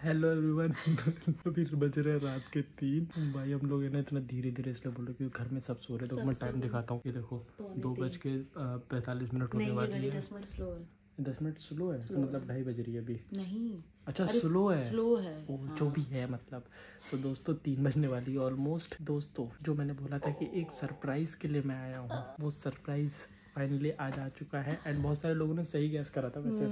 Hello everyone. अभी बज रहे हैं रात के 3। भाई हम लोग है ना इतना धीरे धीरे इसलिए बोल रहे क्योंकि घर में सब सो रहे। तो मैं टाइम दिखाता हूँ, ये देखो 2:45 होने वाली है। 10 मिनट स्लो है। 10 मिनट स्लो है तो मतलब 2:30 बज रही है अभी। नहीं अच्छा स्लो है, स्लो है जो भी है मतलब। सो दोस्तों 3 बजने वाली है ऑलमोस्ट। दोस्तों जो मैंने बोला था कि एक सरप्राइज के लिए मैं आया हूँ, वो सरप्राइज फाइनली आज आ चुका है। एंड बहुत सारे लोगों ने सही गैस करा था वैसे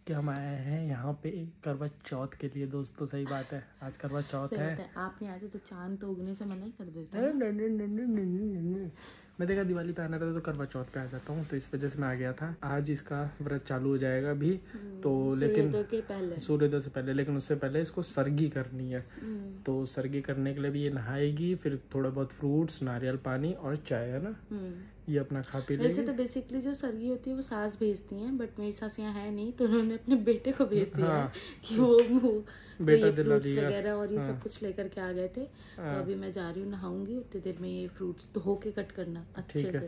कि हम आए हैं यहाँ पे करवा चौथ के लिए। दोस्तों सही बात है, आज करवा चौथ है। आप नहीं आते तो चांद तो उगने से मना ही कर देते। मैं देखा दिवाली पे आना था तो करवा चौथ पे आ जाता हूँ, तो इस वजह से मैं आ गया था। आज इसका व्रत चालू हो जाएगा अभी तो, लेकिन सूर्योदय से पहले, लेकिन उससे पहले इसको सरगी करनी है। तो सरगी करने के लिए भी ये नहाएगी, फिर थोड़ा बहुत फ्रूट्स, नारियल पानी और चाय, है ना, ये अपना खा पी लेगी। वैसे तो बेसिकली जो सरगी होती है वो सास भेजती हैं, बट मेरी सास यहाँ है नहीं तो उन्होंने अपने बेटे को भेज दिया है कि वो बेटा तो ये फ्रूट्स वगैरह और ये सब कुछ लेकर के आ गए थे। तो अभी मैं जा रही हूँ, नहाऊंगी, उतनी देर में ये फ्रूट्स धो के कट करना अच्छे से।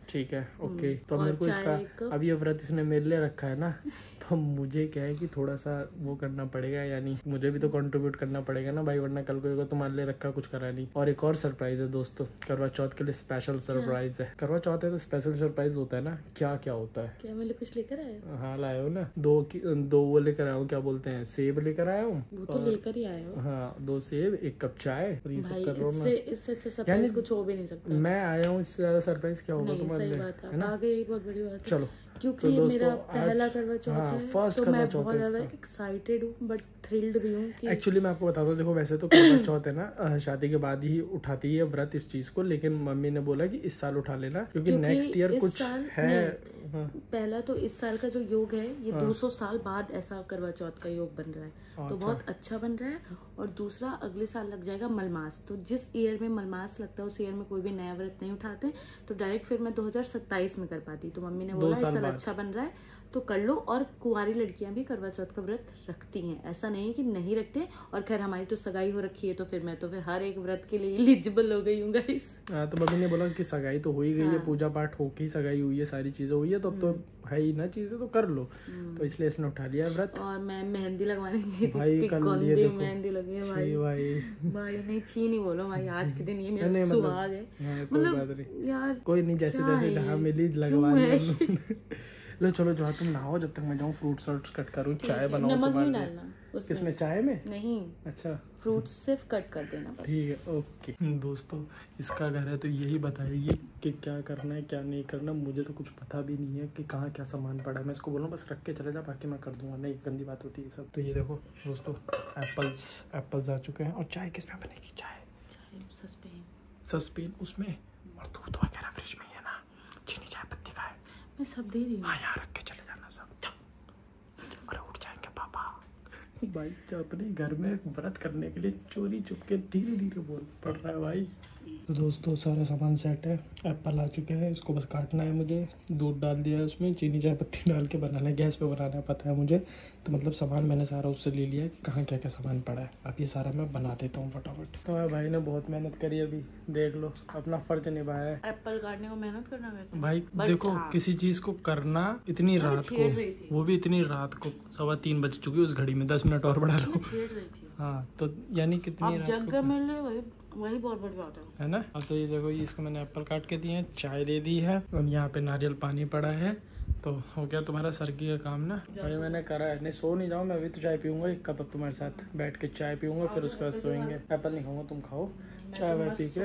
ठीक है ओके। तो मेरे को इसका अब ये व्रत इसने मेरे लिए रखा है ना, तो मुझे क्या है कि थोड़ा सा वो करना पड़ेगा, यानी मुझे भी तो कंट्रीब्यूट करना पड़ेगा ना भाई, वरना कल को तुम्हारे लिए रखा कुछ करा नहीं। और एक और सरप्राइज है दोस्तों, करवा चौथ के लिए स्पेशल सरप्राइज है। करवा चौथ है तो स्पेशल सरप्राइज होता है ना। क्या क्या होता है? क्या मेरे कुछ लेकर आए? हाँ लाया हो ना, दो वो लेकर आया हूँ, क्या बोलते हैं, सेब लेकर आया हूँ। वो तो लेकर ही आए हो। हाँ 2 सेब, 1 कप चाय और ये सब कर रहा हूँ मैं। इससे अच्छा सरप्राइज कुछ हो भी नहीं सकता। मैं आया हूँ, इससे ज्यादा सरप्राइज क्या होगा तुम्हारे लिए? है ना, आगे बहुत बड़ी बात है। चलो क्योंकि तो मेरा पहला करवा चौथ है, फर्स्ट तो मैं बहुत ज्यादा एक्साइटेड हूँ बट थ्रिल्ड भी हूँ कि एक्चुअली मैं आपको बताता हूँ। देखो वैसे तो करवा चौथ है ना, शादी के बाद ही उठाती है व्रत इस चीज को, लेकिन मम्मी ने बोला कि इस साल उठा लेना क्योंकि नेक्स्ट ईयर कुछ है। पहला तो इस साल का जो योग है ये 200 साल बाद ऐसा करवा चौथ का योग बन रहा है, तो बहुत अच्छा बन रहा है। और दूसरा अगले साल लग जाएगा मलमास, तो जिस ईयर में मलमास लगता है उस ईयर में कोई भी नया व्रत नहीं उठाते, तो डायरेक्ट फिर मैं 2027 में कर पाती। तो मम्मी ने बोला इस साल अच्छा बन रहा है तो कर लो। और कुंवारी लड़कियां भी करवा चौथ का व्रत रखती हैं, ऐसा नहीं कि नहीं रखते। और खैर हमारी तो सगाई हो रखी है, तो फिर मैं तो फिर हर एक व्रत के लिए एलिजिबल हो गई हूँ गाइस। तो मम्मी ने बोला कि सगाई तो हो ही गई है, पूजा पाठ होके सगाई हुई है, सारी चीजें हुई है, तब तो है ही ना चीजें, तो कर लो। तो इसलिए इसने उठा लिया व्रत। और मैं मेहंदी लगवाने गई थी भाई, मेहंदी लगी है भाई। भाई नहीं छी नहीं बोलो भाई, आज के दिन ये मेरा सुहाग है। मतलब यार कोई नहीं, जैसे जैसे जहाँ मिली लगवा लिया। लो चलो जाओ तुम नहाओ, जब तक मैं जाऊँ फ्रूट्स कट करूँ, चाय बनाऊँ। नमक नहीं डालना किसमें, चाय में? नहीं, अच्छा फ्रूट्स सिर्फ कट कर देना बस। ठीक है ओके। दोस्तों इसका घर है तो यही बताएगी कि क्या करना है क्या नहीं करना। मुझे तो कुछ पता भी नहीं है कि कहाँ क्या सामान पड़ा है। मैं इसको बोल रहा हूँ बस रख के चले जा, बाकी मैं कर दूंगा। नहीं गंदी बात होती है सब। तो ये देखो दोस्तों एप्पल्स आ चुके हैं। और चाय किस में बनेगी? चाय सस्पेन उसमें, और दूध वगैरह फ्रिज में है ना, चीनी चाय पत्ती का है, मैं सब दे रही हूँ। हाँ यहाँ रख के चले जाना सब। अरे उठ जाएंगे पापा। भाई अपने घर में व्रत करने के लिए चोरी चुपके धीरे धीरे बोल पड़ रहा है भाई। तो दोस्तों सारा सामान सेट है, एप्पल आ चुके हैं, इसको बस काटना है मुझे। दूध डाल दिया है उसमें, चीनी चाय पत्ती डाल के बनाना है, गैस पे बनाना है, पता है मुझे। तो मतलब सामान मैंने सारा उससे ले लिया है कि कहाँ क्या क्या सामान पड़ा है। अब ये सारा मैं बना देता हूँ फटाफट। तो भाई ने बहुत मेहनत करी, अभी देख लो अपना फर्ज निभाया है। एप्पल काटने को मेहनत करना भाई देखो किसी चीज को करना इतनी रात को, वो भी इतनी रात को, 3:15 बज चुकी उस घड़ी में, 10 मिनट और बढ़ा लो। हाँ तो यानी कितनी रात को मिल रही वही बहुत बड़ी बात है ना। अब तो ये देखो इसको मैंने एप्पल काट के दिए हैं, चाय दे दी है, और यहाँ पे नारियल पानी पड़ा है। तो हो गया तुम्हारा सरगी का काम ना। भाई मैंने करा है। नहीं सो नहीं जाओ, मैं अभी तो चाय पीऊंगा 1 कप, अब तुम्हारे साथ बैठ के चाय पीऊंगा, फिर उसके बाद सोएंगे। एप्पल नहीं खाऊंगा, तुम खाओ चाय वाय पी के,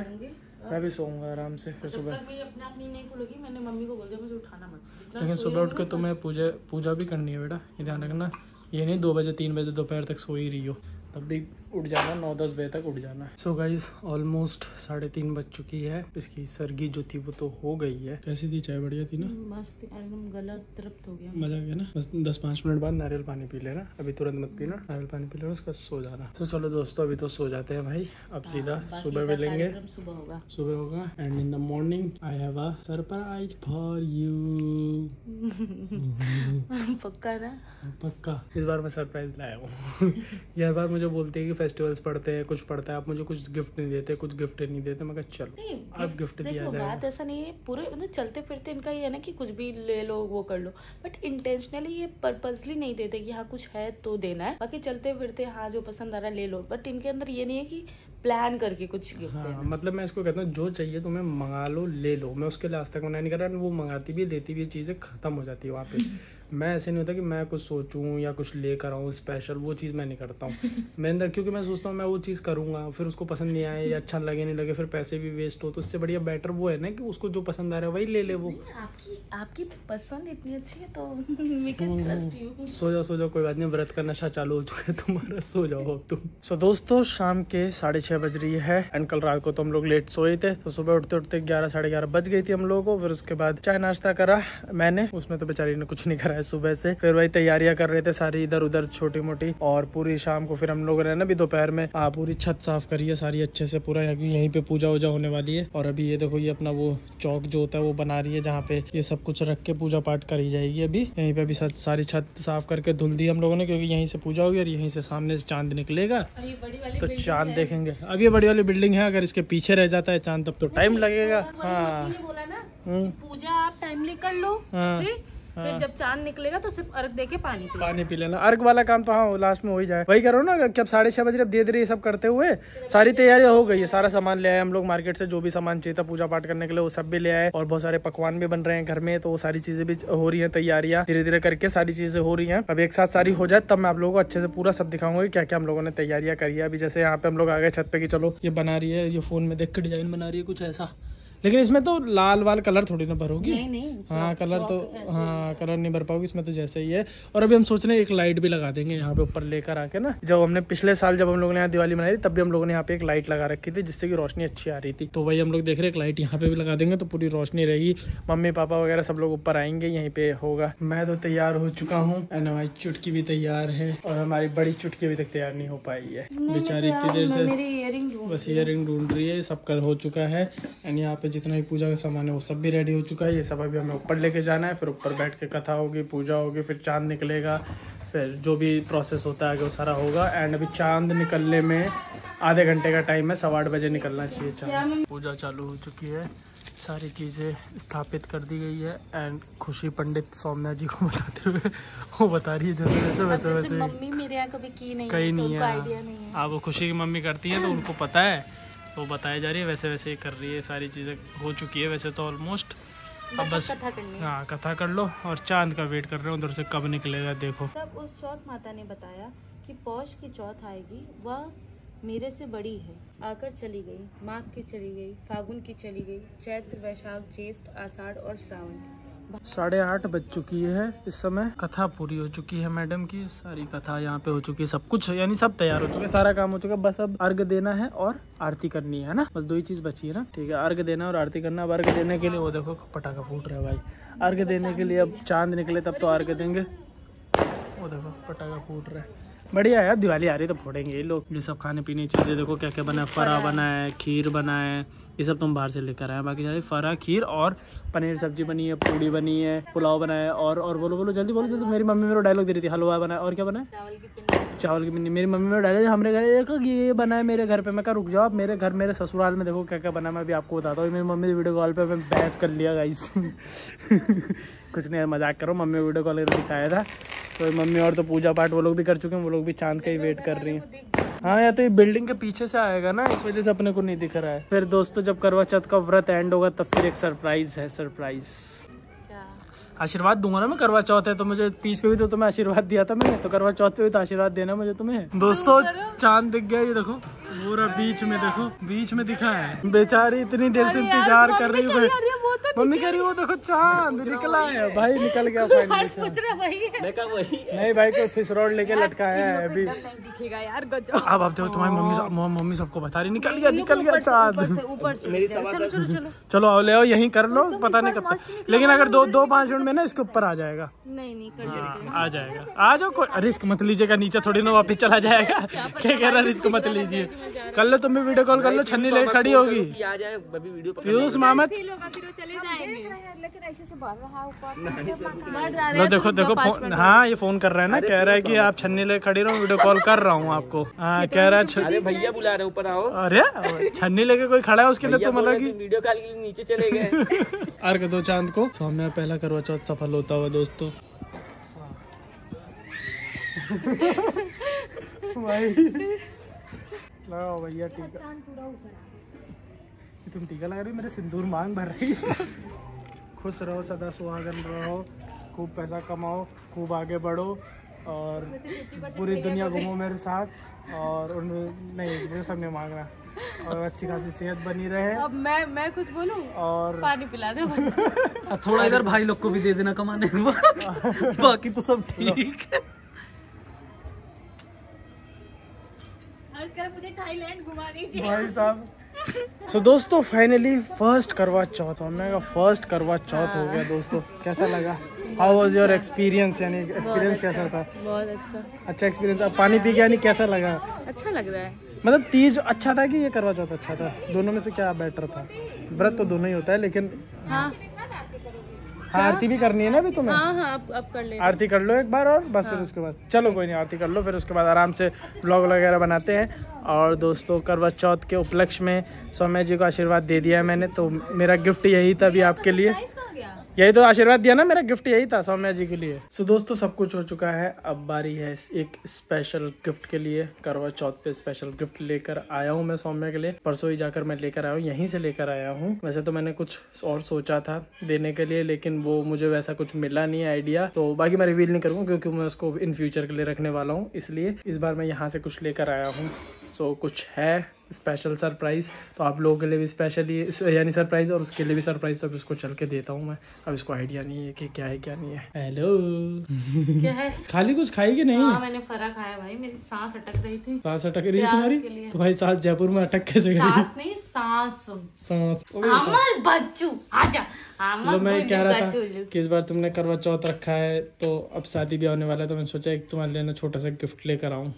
मैं भी सोऊंगा आराम से। फिर सुबह मैंने मम्मी को बोल दिया मुझे उठाना मत, लेकिन सुबह उठ के तुम्हें पूजा भी करनी है बेटा, ये ध्यान रखना। ये नहीं 2 बजे 3 बजे दोपहर तक सो ही रही हो, तब भी उठ जाना, 9-10 बजे तक उठ जाना। सो गाइज ऑलमोस्ट 3:30 बज चुकी है। इसकी सरगी जो थी वो तो हो गई है। कैसी थी चाय? बढ़िया थी ना, मस्त एकदम, गला तृप्त हो गया, मजा आ गया ना। बस 10-5 मिनट बाद नारियल पानी पी लेना, अभी तुरंत मत पीना, नारियल पानी पी लेना, उसका सो जाना। तो चलो दोस्तों अभी तो सो जाते हैं भाई, अब सीधा सुबह मिलेंगे। सुबह होगा and in the morning I have a surprise for you. पक्का ना? पक्का इस बार मैं सरप्राइज लाया हूँ। हर बार मुझे बोलते हैं कि फेस्टिवल्स पड़ते हैं, कुछ पड़ता है, आप मुझे कुछ गिफ्ट नहीं देते, कुछ गिफ्ट नहीं देते। मैं कहा चलो अब गिफ्ट दिया जाएगा। बात ऐसा नहीं है, पूरे मतलब चलते फिरते इनका ये है ना कि कुछ भी ले लो वो कर लो, बट इंटेंशनली ये पर्पसली नहीं देते कि हाँ कुछ है तो देना है। बाकी चलते फिरते हाँ जो पसंद आ रहा है ले लो, बट इनके अंदर ये नहीं है कि प्लान करके कुछ गिफ्ट देना। मतलब मैं इसको कहता हूँ जो चाहिए तुम्हें मंगा लो, ले लो। मैं उसके लिए आज तक मना नहीं कर रहा। वो मंगाती भी देती भी चीज़ें खत्म हो जाती है वहाँ पे। मैं ऐसे नहीं होता कि मैं कुछ सोचूं या कुछ लेकर आऊँ स्पेशल, वो चीज़ मैं नहीं करता हूँ मैं अंदर, क्योंकि मैं सोचता हूँ मैं वो चीज़ करूँगा फिर उसको पसंद नहीं आए या अच्छा लगे नहीं लगे, फिर पैसे भी वेस्ट हो। तो उससे बढ़िया बेटर वो है ना कि उसको जो पसंद आ रहा है वही ले ले। वो आपकी पसंद इतनी अच्छी है तो we can trust you। सो जाओ कोई बात नहीं, व्रत का नशा चालू हो चुका है तुम्हारा, सो जाओ अब तुम। सो दोस्तों शाम के 6:30 बज रही है एंड कल रात को तो हम लोग लेट सोए थे, तो सुबह उठते उठते 11 साढ़े 11 बज गई थी हम लोगों को। फिर उसके बाद चाय नाश्ता करा मैंने, उसमें तो बेचारी ने कुछ नहीं करा है सुबह से। फिर वही तैयारियां कर रहे थे सारी इधर उधर छोटी मोटी, और पूरी शाम को फिर हम लोगों ने ना भी दोपहर में पूरी छत साफ करी है सारी अच्छे से पूरा, यहीं पे पूजा वूजा होने वाली है। और अभी ये देखो ये अपना वो चौक जो होता है वो बना रही है जहाँ पे ये सब कुछ रख के पूजा पाठ करी जाएगी। अभी यहीं पे भी सारी छत साफ करके धुल दी हम लोगों ने, क्योंकि यहीं से पूजा होगी और यहीं से सामने से चांद निकलेगा तो चांद देखेंगे। अब ये बड़ी वाली बिल्डिंग है, अगर इसके पीछे रह जाता है चांद तब तो टाइम लगेगा। हाँ पूजा आप टाइमली कर लो, फिर जब चांद निकलेगा तो सिर्फ अर्घ देके पानी पी लेना। अर्घ वाला काम तो हाँ लास्ट में हो ही जाए, वही करो ना कि अब 6:30 बजे अब धीरे धीरे सब करते हुए सारी तैयारी हो गई है। सारा सामान ले आए हम लोग मार्केट से, जो भी सामान चाहिए था पूजा पाठ करने के लिए वो सब भी ले आए, और बहुत सारे पकवान भी बन रहे हैं घर में, तो वो सारी चीजें भी हो रही है, तैयारियां धीरे धीरे करके सारी चीजें हो रही है। अब एक साथ सारी हो जाए तब मैं आप लोगों को अच्छे से पूरा सब दिखाऊंगा कि क्या क्या हम लोगों ने तैयारियां करी है। अभी जैसे यहाँ पे हम लोग आ गए छत पे की चलो ये बना रही है, ये फोन में देख के डिजाइन बना रही है कुछ ऐसा, लेकिन इसमें तो लाल वाल कलर थोड़ी ना भरोगी। नहीं हाँ कलर तो हाँ कलर नहीं भर पाओगी इसमें तो जैसे ही है। और अभी हम सोच रहे हैं एक लाइट भी लगा देंगे यहाँ पे ऊपर लेकर आके ना। जब हमने पिछले साल जब हम लोगों ने यहाँ दिवाली मनाई थी तब भी हम लोगों ने यहाँ पे एक लाइट लगा रखी थी जिससे कि रोशनी अच्छी आ रही थी, तो वही हम लोग देख रहे हैं एक लाइट यहाँ पे भी लगा देंगे तो पूरी रोशनी रहेगी। मम्मी पापा वगैरह सब लोग ऊपर आएंगे, यहीं पे होगा। मैं तो तैयार हो चुका हूँ एंड हमारी चुटकी भी तैयार है, और हमारी बड़ी चुटकी अभी तक तैयार नहीं हो पाई है बेचारी, इतनी देर से बस ईयरिंग ढूंढ रही है। सब कर हो चुका है एंड यहाँ पे जितना भी पूजा का सामान है वो सब भी रेडी हो चुका है। ये सब अभी हमें ऊपर लेके जाना है, फिर ऊपर बैठ के कथा होगी, पूजा होगी, फिर चांद निकलेगा, फिर जो भी प्रोसेस होता है वो सारा होगा। एंड अभी चांद निकलने में आधे घंटे का टाइम है, 8:15 बजे निकलना चाहिए चांद। पूजा चालू हो चुकी है, सारी चीज़ें स्थापित कर दी गई है एंड खुशी पंडित सौम्या जी को बताते हुए वो बता रही है जैसे वैसे मम्मी मेरे यहाँ कभी की नहीं कहीं नहीं है। आइडिया नहीं है। हाँ वो खुशी की मम्मी करती है तो उनको पता है, तो बताया जा रही है वैसे वैसे ही कर रही है। सारी चीज़ें हो चुकी है वैसे तो ऑलमोस्ट, अब बस कथा करनी है। हाँ कथा कर लो और चांद का वेट कर रहे हो उधर से कब निकलेगा। देखो तब उस चौथ माता ने बताया कि पौष की चौथ आएगी, वह मेरे से बड़ी है, आकर चली गई, माघ की चली गई, फागुन की चली गई, चैत्र वैशाख ज्येष्ठ आषाढ़ और श्रावण। 8:30 बज चुकी है इस समय, कथा पूरी हो चुकी है मैडम की, सारी कथा यहाँ पे हो चुकी है, सब कुछ यानी सब तैयार हो चुका है, सारा काम हो चुका है। बस अब अर्घ देना है और आरती करनी है ना, बस 2 ही चीज बची है ना। ठीक है अर्घ देना और आरती करना। अब अर्घ देने के लिए वो देखो पटाखा फूट रहा है भाई, अर्घ देने के लिए अब चांद निकले तब तो अर्घ देंगे। वो देखो पटाखा फूट रहा है, बढ़िया है। दिवाली आ रही तो फोड़ेंगे ये लोग। ये सब खाने पीने की चीज़ें देखो क्या क्या बना है, फरा बना है, खीर बना है, ये सब तुम बाहर से लेकर आए। बाकी सारी फरा खीर और पनीर सब्जी बनी है, पूड़ी बनी है, पुलाव बना है, और बोलो जल्दी बोलो। मेरी मम्मी मेरे डायलॉग दे रही थी, हलवा बना है और क्या बना है, चावल की पिन्नी। मेरी मम्मी मेरे डायलॉग हमारे घर देखो ये बना है मेरे घर पे। मैं कहा रुक जाओ, मेरे घर मेरे ससुराल में देखो क्या क्या बना है, मैं अभी आपको बताता हूँ। मेरी मम्मी वीडियो कॉल पे बहस कर लिया गाइस कुछ नहीं मजाक करो, मम्मी वीडियो कॉल करके दिखाया था। तो मम्मी और तो पूजा पाठ वो लोग भी कर चुके हैं, वो लोग भी चांद का ही वेट कर रही हैं। हाँ या तो ये बिल्डिंग के पीछे से आएगा ना, इस वजह से अपने को नहीं दिख रहा है। फिर दोस्तों जब करवा चौथ का व्रत एंड होगा तब फिर एक सरप्राइज है। सरप्राइज आशीर्वाद दूंगा ना मैं, करवा चौथ है तो मुझे तीज पे भी तो तुम्हें आशीर्वाद दिया था मैंने, तो करवा चौथ पे भी तो आशीर्वाद देना मुझे तुम्हें। दोस्तों चांद दिख गया, ये देखो पूरा बीच में, देखो बीच में दिखा है। बेचारी इतनी देर से इंतजार कर रही है, मम्मी कह रही वो देखो चांद निकला है भाई, निकल गया नहीं भाई कोई फिश रॉड लेके लटकाया है अभी। अब देखो तुम्हारी मम्मी सबको बता रही निकल गया चांद। चलो आओ ले आओ यहीं कर लो, पता नहीं कब तक, लेकिन अगर 2-5 मिनट में ना इसके ऊपर आ जाएगा। नहीं आ जाएगा, आ जाओ, रिस्क मत लीजिएगा, नीचे थोड़ी ना वापिस चला जाएगा। क्या कह रहा है, रिस्क मत कर लो, तुम भी वीडियो कॉल कर लो, छन्नी लेके खड़ी होगी। पीयूष मामा लेकिन ऐसे से बढ़ रहा है ऊपर। देखो देखो फोन, हाँ ये फोन कर रहा है ना, कह रहा है कि आप छन्नी ले खड़ी रहो, वीडियो कॉल कर रहा हूँ आपको। हाँ कह रहा है अरे भैया बुला रहे ऊपर आओ। अरे छन्नी लेके कोई खड़ा है उसके लिए तो मतलब कि वीडियो कॉल के लिए नीचे चले गए। अर्घ दो चांद को। सौम्या पहला करवा चौथ सफल होता हुआ दोस्तों। भाई लगाओ भैया टीका। तुम टीका लगा रही हो, मेरे सिंदूर मांग भर रही है। खुश रहो, सदा सुहागन रहो, खूब पैसा कमाओ, खूब आगे बढ़ो और पूरी दुनिया घूमो मेरे साथ। और नहीं वो सब नहीं मांगना, और अच्छी खासी सेहत बनी रहे। अब मैं कुछ बोलूं और पानी पिला दो बस। थोड़ा इधर भाई लोग को भी दे देना कमाने के बाद। बाकी तो सब ठीक है। मुझे थाईलैंड घुमा दीजिए भाई साहब। सो दोस्तों फाइनली फर्स्ट करवा चौथ, हमने फर्स्ट करवा चौथ हो गया दोस्तों। कैसा लगा? How was your experience? यानी एक्सपीरियंस कैसा था? बहुत अच्छा एक्सपीरियंस। अब पानी पी के यानी कैसा लगा? अच्छा लग रहा है। मतलब तीज अच्छा था कि ये करवा चौथ अच्छा था? दोनों में से क्या बेटर था? व्रत तो दोनों ही होता है लेकिन हाँ आरती भी करनी है ना अभी तुम्हें। हाँ अब कर ले। आरती कर लो एक बार और बस फिर उसके बाद चलो कोई नहीं, आरती कर लो फिर उसके बाद आराम से व्लॉग वगैरह बनाते हैं। और दोस्तों करवा चौथ के उपलक्ष्य में सौम्या जी को आशीर्वाद दे दिया है मैंने, तो मेरा गिफ्ट यही था भी आपके लिए। यही तो आशीर्वाद दिया ना, मेरा गिफ्ट यही था सौम्या जी के लिए। सो दोस्तों सब कुछ हो चुका है, अब बारी है एक स्पेशल गिफ्ट के लिए। करवा चौथ पे स्पेशल गिफ्ट लेकर आया हूँ मैं सौम्या के लिए। परसों ही जाकर मैं लेकर आया हूँ, यहीं से लेकर आया हूँ। वैसे तो मैंने कुछ और सोचा था देने के लिए, लेकिन वो मुझे वैसा कुछ मिला नहीं आइडिया, तो बाकी मैं रिवील नहीं करूँगा क्योंकि मैं उसको इन फ्यूचर के लिए रखने वाला हूँ। इसलिए इस बार मैं यहाँ से कुछ लेकर आया हूँ। सो कुछ है स्पेशल सरप्राइज, तो आप लोगों के लिए भी स्पेशली यानी सरप्राइज और उसके लिए भी सरप्राइज, तो उसको चल के देता हूँ मैं। अब इसको आइडिया नहीं है कि क्या है क्या नहीं है। हेलो क्या है? खाली कुछ खाई कि नहीं? हाँ मैंने फरा खाया भाई, मेरी सांस अटक रही थी। सांस अटक रही तुम्हारी? तो भाई सांस जयपुर में अटक कैसे गई? सांस नहीं सांस। अमल बच्चू आजा। मतलब मैं कह रहा था कि इस बार तुमने करवा चौथ रखा है तो अब शादी भी होने वाला है, तो मैं सोचा एक तुम्हारे लिए ना छोटा सा गिफ्ट लेकर आऊँ,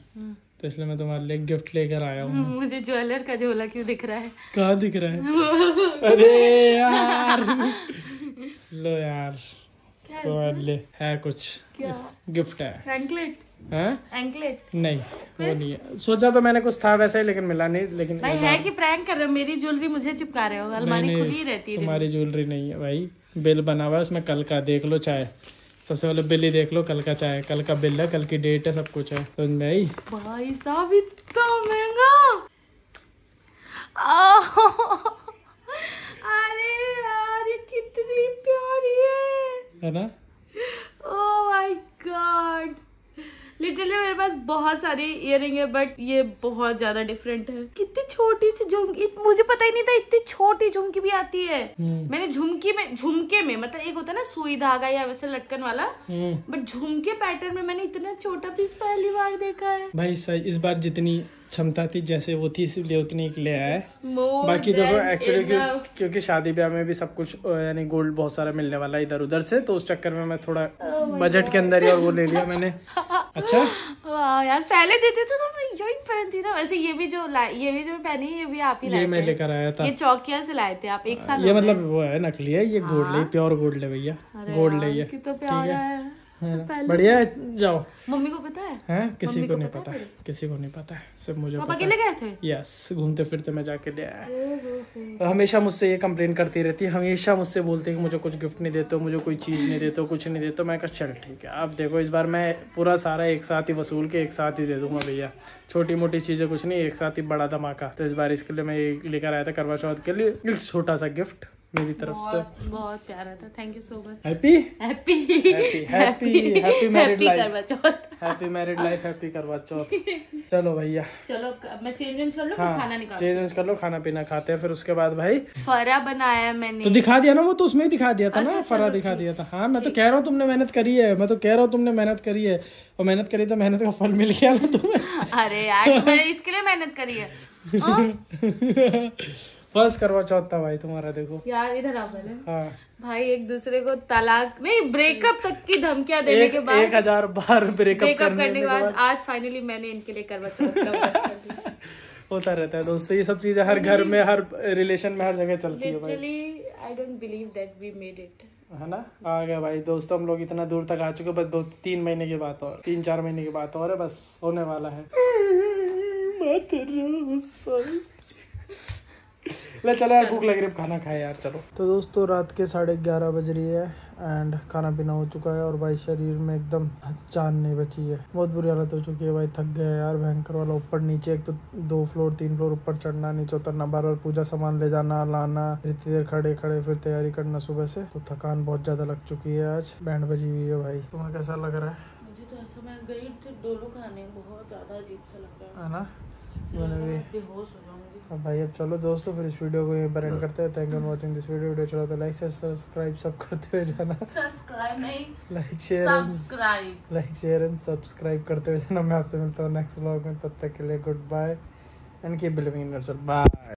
तो इसलिए मैं तुम्हारे लिए गिफ्ट लेकर आया हूँ। मुझे ज्वेलर का झोला क्यों दिख रहा है? कहाँ दिख रहा है? अरे यार लो यार तुम्हारे लिए है कुछ गिफ्ट है। एंकलेट? एंकलेट नहीं वो नहीं है, सोचा तो मैंने कुछ था वैसे ही लेकिन मिला नहीं। लेकिन भाई है कि प्रैंक कर रहे हो? मेरी ज्वेलरी मुझे चिपका रहे हो, अलमारी खुली रहती है। तुम्हारी ज्वेलरी नहीं है भाई, बिल बना हुआ है उसमें कल का, देख लो चाहे सबसे पहले बिल ही देख लो, कल का चाहे, कल का बिल है, कल की डेट है, सब कुछ है। तो भाई साहब इतना महंगा। अरे यार ये कितनी प्यारी है ना? Oh my God. लिटरली मेरे पास बहुत सारी इयररिंग है बट ये बहुत ज्यादा डिफरेंट है। कितनी छोटी सी झुमकी, मुझे पता ही नहीं था इतनी छोटी झुमकी भी आती है। मैंने झुमके में मतलब एक होता है ना सुई धागा या वैसे लटकन वाला, बट झुमके पैटर्न में मैंने इतना छोटा पीस पहली बार देखा है। भाई सही, इस बार जितनी क्षमता थी जैसे वो थी इसलिए उतनी के लिए है। बाकी देखो एक्चुअली क्योंकि शादी ब्याह में भी सब कुछ यानी गोल्ड बहुत सारा मिलने वाला है इधर उधर से, तो उस चक्कर में मैं थोड़ा बजट के अंदर ही और वो ले लिया मैंने। अच्छा यार पहले देते तो मैं यही पहनती ना। वैसे ये भी जो पहनी है ये भी आप ही लाए थे? मैं लेकर आया था, ये चौकिया से लाए थे आप। एक साल ये मतलब वो है नकली है, ये गोल्ड है, प्योर गोल्ड है भैया, गोल्ड है ये। कितना प्यारा है, बढ़िया है। जाओ मम्मी को पता है? किसी को नहीं पता है, किसी को नहीं पता है, सिर्फ मुझे पापा अकेले गए थे? यस घूमते फिरते मैं जाके ले आया। हमेशा मुझसे ये कंप्लेन करती रहती है, हमेशा मुझसे बोलती है कि मुझे कुछ गिफ्ट नहीं देते हो, मुझे कोई चीज़ नहीं देते हो, कुछ नहीं देते हो। मैं कहा चल ठीक है, अब देखो इस बार मैं पूरा सारा एक साथ ही वसूल के एक साथ ही दे दूंगा भैया, छोटी मोटी चीज़ें कुछ नहीं, एक साथ ही बड़ा धमाका। तो इस बार इसके लिए मैं लेकर आया था करवा चौथ के लिए एक छोटा सा गिफ्ट मेरी तरफ से। बहुत प्यारा था, thank you so much. Happy happy happy married life, करवा चौथ, हैप्पी मैरिड लाइफ, हैप्पी करवा चौथ। चलो भैया चलो मैं चेंज कर लो, फिर खाना निकाल चेंज कर लो, खाना पीना खाते हैं, फिर उसके बाद भाई फरा बनाया मैंने। तो दिखा दिया ना, वो तो उसमें ही दिखा दिया था ना, फरा दिखा दिया था। हाँ मैं तो कह रहा हूँ तुमने मेहनत करी है, मैं तो कह रहा हूँ तुमने मेहनत करी है, और मेहनत करी तो मेहनत का फल मिल गया ना तुम्हें। अरे यार मैंने इसके लिए मेहनत करी है। फर्स्ट करवा चौथ था भाई तुम्हारा। देखो यार इधर आओ पहले। हाँ भाई एक दूसरे को तलाक नहीं ब्रेकअप तक की धमकियां देने के बाद 1000 बार ब्रेकअप करने के बाद आज फाइनली मैंने इनके लिए करवा चौथ का होता रहता है दोस्तों, ये सब चीजें हर घर में, हर रिलेशन में, हर जगह चलती है भाई। I don't believe that we made it. है ना। आ गया भाई दोस्तों, हम लोग इतना दूर तक आ चुके, बस 2-3 महीने की बात और 3-4 महीने की बात और है, बस होने वाला है। ले चलो यार, भूख लग रही है, खाना खाए यार, चलो। तो दोस्तों रात के 11:30 बज रही है एंड खाना पीना हो चुका है और भाई शरीर में एकदम जान नहीं बची है, बहुत बुरी हालत हो चुकी है भाई, थक गया यार भयंकर वाला। ऊपर नीचे, एक तो 2 फ्लोर 3 फ्लोर ऊपर चढ़ना, नीचे उतरना, बार बार पूजा सामान ले जाना लाना, इतनी देर खड़े खड़े फिर तैयारी करना सुबह से, तो थकान बहुत ज्यादा लग चुकी है। आज बैंड बजी हुई है भाई। तुम्हें कैसा लग रहा है? मुझे तो ऐसा, मैं गई थी डोलो खाने, बहुत ज्यादा अजीब सा लग रहा है ना, मैंने भी बेहोश हो जाऊंगी। अब भाई अब चलो दोस्तों, फिर इस वीडियो को यहीं पर एंड करते हैं। Thank you for watching this video चलो तो लाइक से सब्सक्राइब सब करते हुए जाना। सब्सक्राइब नहीं, लाइक शेयर एंड सब्सक्राइब करते हुए जाना। मैं आपसे मिलता हूँ नेक्स्ट व्लॉग में, तब तक के लिए goodbye and keep believing in yourself. Bye.